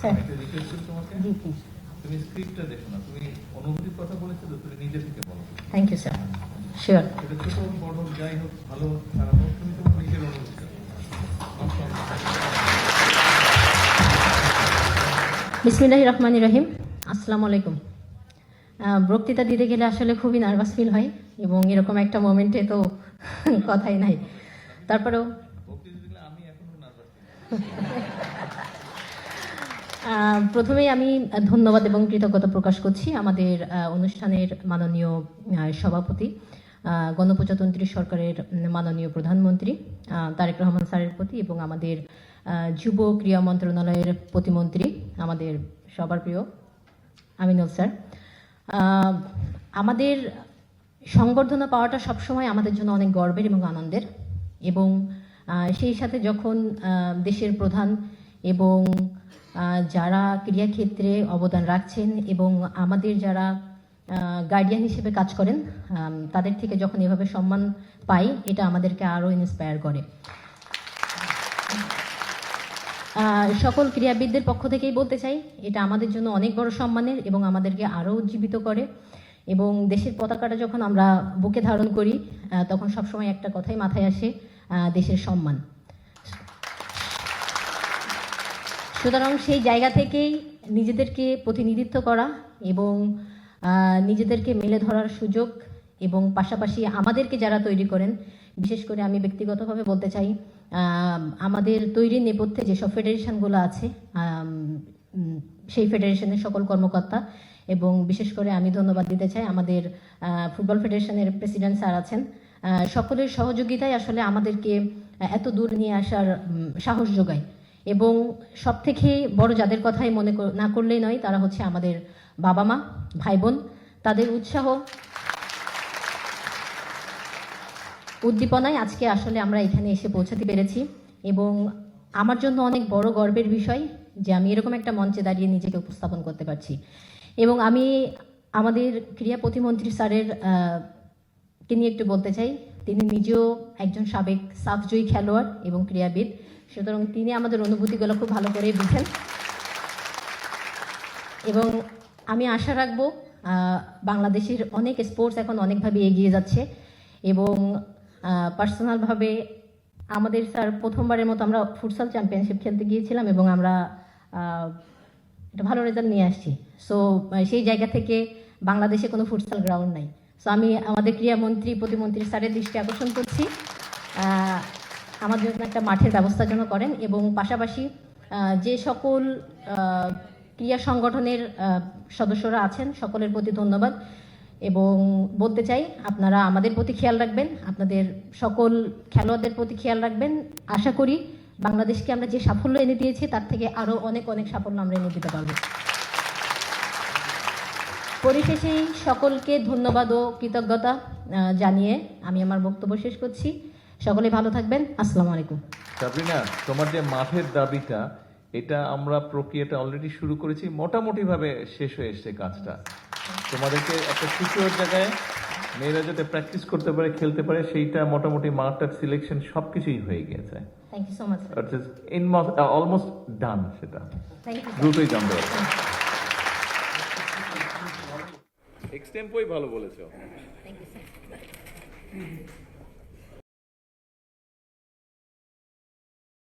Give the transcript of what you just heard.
Sir একটা request করি তোমাকে, জি প্লিজ। তুমি স্ক্রিপ্টটা দেখো না, তুমি অনুভূতির কথা বলেছো তো, তুমি নিজে থেকে বলো। Thank you sir, sure. সেটা ছোট হোক বড় হোক যাই হোক ভালো হোক খারাপ হোক, তুমি তোমার নিজের অনুভূতিটা বলো। বিসমিল্লাহির রহমানির রহিম। আসসালামু আলাইকুম। বক্তৃতা দিতে গেলে আসলে খুবই নার্ভাস ফিল হয়, এবং এরকম একটা মোমেন্টে তো কথাই নাই। তারপরেও বক্তৃতা দিলে আমি এখনো নার্ভাস। প্রথমেই আমি ধন্যবাদ এবং কৃতজ্ঞতা প্রকাশ করছি আমাদের অনুষ্ঠানের মাননীয় সভাপতি, গণপ্রজাতন্ত্রী সরকারের মাননীয় প্রধানমন্ত্রী তারেক রহমান স্যারের প্রতি, এবং আমাদের যুব ক্রীড়া মন্ত্রণালয়ের প্রতিমন্ত্রী আমাদের সবার প্রিয় আমিনুল স্যার। আমাদের সংবর্ধনা পাওয়াটা সবসময় আমাদের জন্য অনেক গর্বের এবং আনন্দের, এবং সেই সাথে যখন দেশের প্রধান এবং যারা ক্রীড়াক্ষেত্রে অবদান রাখছেন এবং আমাদের যারা গার্ডিয়ান হিসেবে কাজ করেন তাদের থেকে যখন এভাবে সম্মান পাই, এটা আমাদেরকে আরও ইন্সপায়ার করে। সকল ক্রীড়াবিদদের পক্ষ থেকেই বলতে চাই, এটা আমাদের জন্য অনেক বড় সম্মানের এবং আমাদেরকে আরও উজ্জীবিত করে। এবং দেশের পতাকাটা যখন আমরা বুকে ধারণ করি তখন সবসময় একটা কথাই মাথায় আসে, দেশের সম্মান। সুতরাং সেই জায়গা থেকেই নিজেদেরকে প্রতিনিধিত্ব করা এবং নিজেদেরকে মেলে ধরার সুযোগ, এবং পাশাপাশি আমাদেরকে যারা তৈরি করেন, বিশেষ করে আমি ব্যক্তিগতভাবে বলতে চাই, আমাদের তৈরির নেপথ্যে যেসব ফেডারেশনগুলো আছে সেই ফেডারেশনের সকল কর্মকর্তা, এবং বিশেষ করে আমি ধন্যবাদ দিতে চাই আমাদের ফুটবল ফেডারেশনের প্রেসিডেন্ট স্যার আছেন। সকলের সহযোগিতায় আসলে আমাদেরকে এত দূর নিয়ে আসার সাহস যোগায়। এবং সব থেকে বড় যাদের কথাই মনে না করলেই নয়, তারা হচ্ছে আমাদের বাবা মা, ভাই বোন। তাদের উৎসাহ উদ্দীপনায় আজকে আসলে আমরা এখানে এসে পৌঁছাতে পেরেছি, এবং আমার জন্য অনেক বড় গর্বের বিষয় যে আমি এরকম একটা মঞ্চে দাঁড়িয়ে নিজেকে উপস্থাপন করতে পারছি। এবং আমি আমাদের ক্রীড়া প্রতিমন্ত্রী স্যারের কে নিয়ে একটু বলতে চাই। তিনি নিজেও একজন সাবেক সাফজয়ী খেলোয়াড় এবং ক্রীড়াবিদ, সুতরাং তিনি আমাদের অনুভূতিগুলো খুব ভালো করে বুঝেন। এবং আমি আশা রাখবো বাংলাদেশের অনেক স্পোর্টস এখন অনেকভাবে এগিয়ে যাচ্ছে, এবং পার্সোনালভাবে আমাদের স্যার প্রথমবারের মতো আমরা ফুটসাল চ্যাম্পিয়নশিপ খেলতে গিয়েছিলাম, এবং আমরা একটা ভালো রেজাল্ট নিয়ে আসছি। সো সেই জায়গা থেকে বাংলাদেশে কোনো ফুটসাল গ্রাউন্ড নাই। সো আমি আমাদের ক্রীড়ামন্ত্রী প্রতিমন্ত্রী স্যারের দৃষ্টি আকর্ষণ করছি আমাদের জন্য একটা মাঠের ব্যবস্থা যেন করেন, এবং পাশাপাশি যে সকল ক্রীড়া সংগঠনের সদস্যরা আছেন সকলের প্রতি ধন্যবাদ, এবং বলতে চাই আপনারা আমাদের প্রতি খেয়াল রাখবেন, আপনাদের সকল খেলোয়াড়দের প্রতি খেয়াল রাখবেন। আশা করি বাংলাদেশকে আমরা যে সাফল্য এনে দিয়েছি তার থেকে আরও অনেক অনেক সাফল্য আমরা এনে দিতে পারব। পরিশেষেই সকলকে ধন্যবাদ ও কৃতজ্ঞতা জানিয়ে আমি আমার বক্তব্য শেষ করছি। সকলে ভালো থাকবেন। আসসালামু আলাইকুম। সাবরিনা, তোমার যে মাঠের দাবিটা, এটা আমরা প্রক্রিয়াটা অলরেডি শুরু করেছি, মোটামুটি ভাবে শেষ হয়ে এসছে কাজটা। তোমাদেরকে একটা সিকিউর জায়গায় মেয়েরা যাতে প্র্যাকটিস করতে পারে, খেলতে পারে, সেইটা মোটামুটি মাঠটার সিলেকশন সবকিছুই হয়ে গেছে। Thank you so much. Almost done, সেটা দ্রুতই জানতে পারবে। এক্সটেম্পোই ভালো বলেছো। Thank you sir.